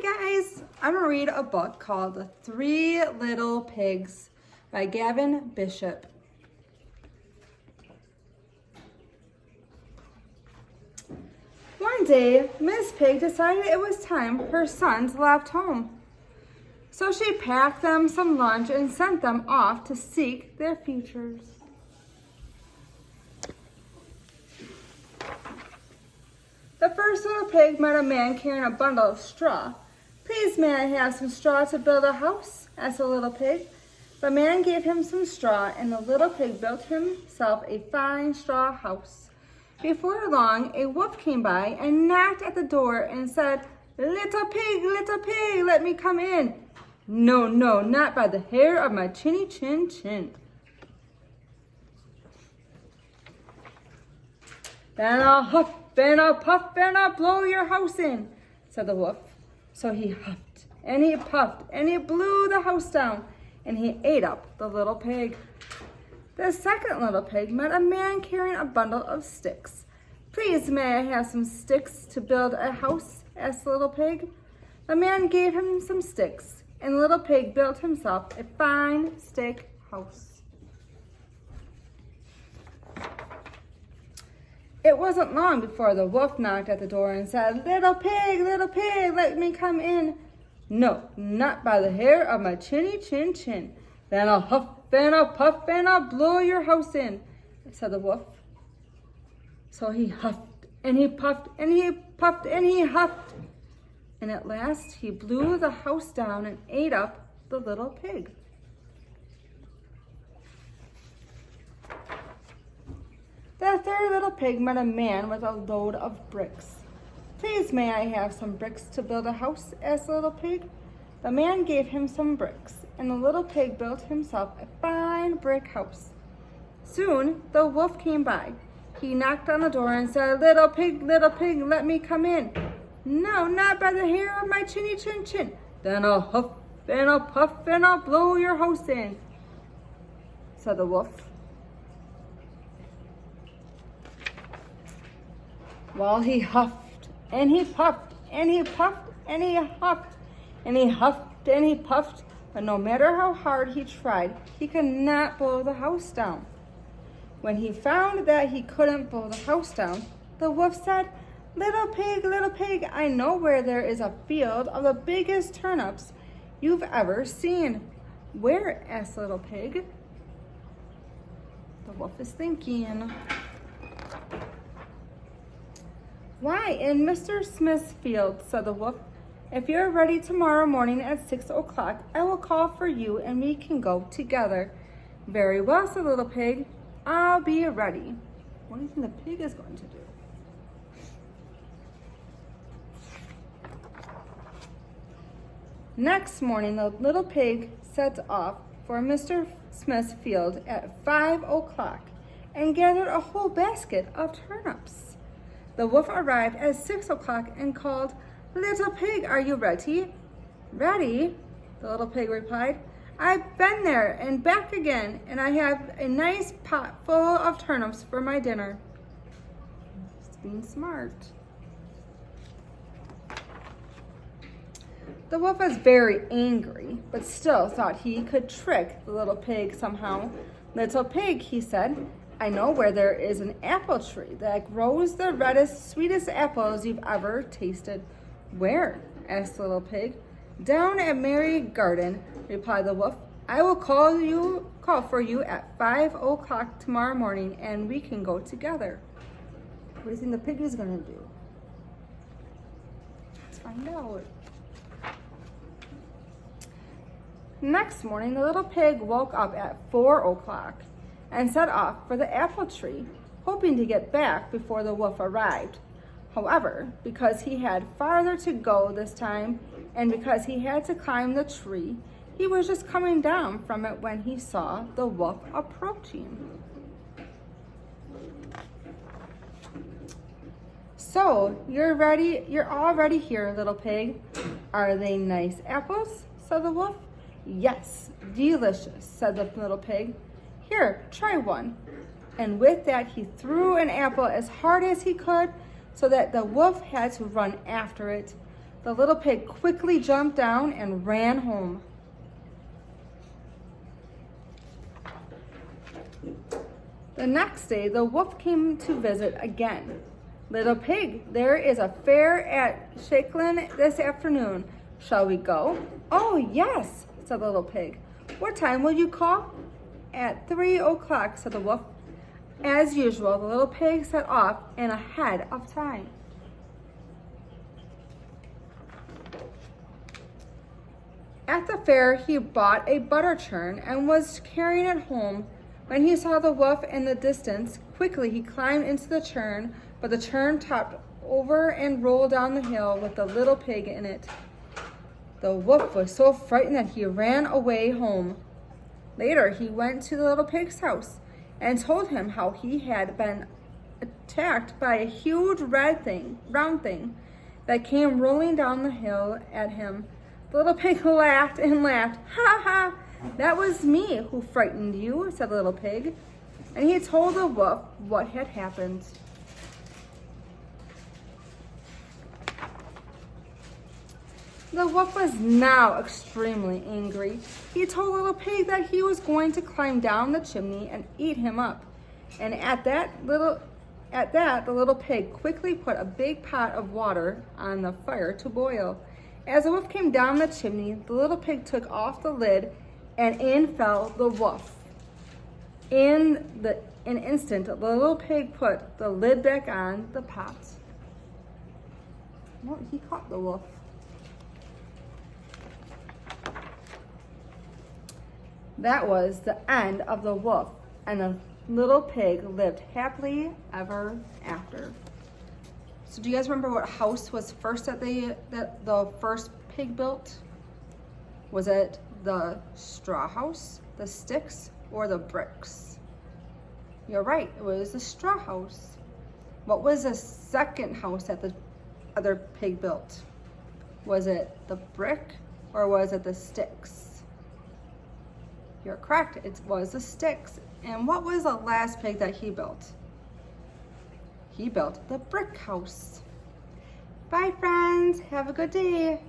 Hi guys, I'm gonna read a book called The Three Little Pigs by Gavin Bishop. One day, Miss Pig decided it was time her sons left home. So she packed them some lunch and sent them off to seek their futures. The first little pig met a man carrying a bundle of straw. "Please, may I have some straw to build a house?" asked the little pig. The man gave him some straw, and the little pig built himself a fine straw house. Before long, a wolf came by and knocked at the door and said, little pig, let me come in." "No, no, not by the hair of my chinny chin chin." "Then I'll huff and I'll puff and I'll blow your house in," said the wolf. So he huffed and he puffed and he blew the house down and he ate up the little pig. The second little pig met a man carrying a bundle of sticks. "Please, may I have some sticks to build a house?" asked the little pig. The man gave him some sticks, and the little pig built himself a fine stick house. It wasn't long before the wolf knocked at the door and said, little pig, let me come in." "No, not by the hair of my chinny chin chin. Then I'll huff and I'll puff and I'll blow your house in," said the wolf. So he huffed and he puffed and he puffed and he huffed. And at last he blew the house down and ate up the little pig. The third little pig met a man with a load of bricks. "Please, may I have some bricks to build a house?" asked the little pig. The man gave him some bricks, and the little pig built himself a fine brick house. Soon the wolf came by. He knocked on the door and said, little pig, let me come in." "No, not by the hair of my chinny chin chin. Then I'll huff and I'll puff and I'll blow your house in," said the wolf. While he huffed and he puffed and he puffed and he huffed and he huffed and he puffed, but no matter how hard he tried, he could not blow the house down. When he found that he couldn't blow the house down, the wolf said, little pig, I know where there is a field of the biggest turnips you've ever seen." "Where?" asked the little pig. The wolf is thinking. "Why, in Mr. Smith's field," said the wolf. "If you're ready tomorrow morning at 6 o'clock, I will call for you and we can go together." "Very well," said the little pig. "I'll be ready." What do you think the pig is going to do? Next morning, the little pig set off for Mr. Smith's field at 5 o'clock and gathered a whole basket of turnips. The wolf arrived at 6 o'clock and called, "Little pig, are you ready?" "Ready?" the little pig replied. "I've been there and back again, and I have a nice pot full of turnips for my dinner." Just being smart. The wolf was very angry, but still thought he could trick the little pig somehow. "Little pig," he said, "I know where there is an apple tree that grows the reddest, sweetest apples you've ever tasted." "Where?" asked the little pig. "Down at Mary Garden," replied the wolf. "I will call for you at 5 o'clock tomorrow morning and we can go together." What do you think the pig is going to do? Let's find out. Next morning, the little pig woke up at 4 o'clock and set off for the apple tree, hoping to get back before the wolf arrived. However, because he had farther to go this time, and because he had to climb the tree, he was just coming down from it when he saw the wolf approaching. "So, you're all ready here, little pig. Are they nice apples?" said the wolf. "Yes, delicious," said the little pig. "Here, try one." And with that, he threw an apple as hard as he could so that the wolf had to run after it. The little pig quickly jumped down and ran home. The next day, the wolf came to visit again. Little pig, there is a fair at Shakeland this afternoon. Shall we go? Oh, yes, said the little pig. What time will you call? At 3 o'clock, said the wolf. As usual, the little pig set off and ahead of time. At the fair, he bought a butter churn and was carrying it home. When he saw the wolf in the distance, quickly he climbed into the churn, but the churn topped over and rolled down the hill with the little pig in it. The wolf was so frightened that he ran away home. Later, he went to the little pig's house and told him how he had been attacked by a huge round thing that came rolling down the hill at him. The little pig laughed and laughed. Ha ha! That was me who frightened you, said the little pig. And he told the wolf what had happened. The wolf was now extremely angry. He told Little Pig that he was going to climb down the chimney and eat him up. And at that, the little pig quickly put a big pot of water on the fire to boil. As the wolf came down the chimney, the little pig took off the lid, and in fell the wolf. In an instant, the little pig put the lid back on the pot. No, he caught the wolf. That was the end of the wolf, and the little pig lived happily ever after. So do you guys remember what house was first that the first pig built? Was it the straw house, the sticks, or the bricks? You're right, it was the straw house. What was the second house that the other pig built? Was it the brick or was it the sticks? You're correct, it was the sticks. And what was the last pig that he built? He built the brick house. Bye friends, have a good day.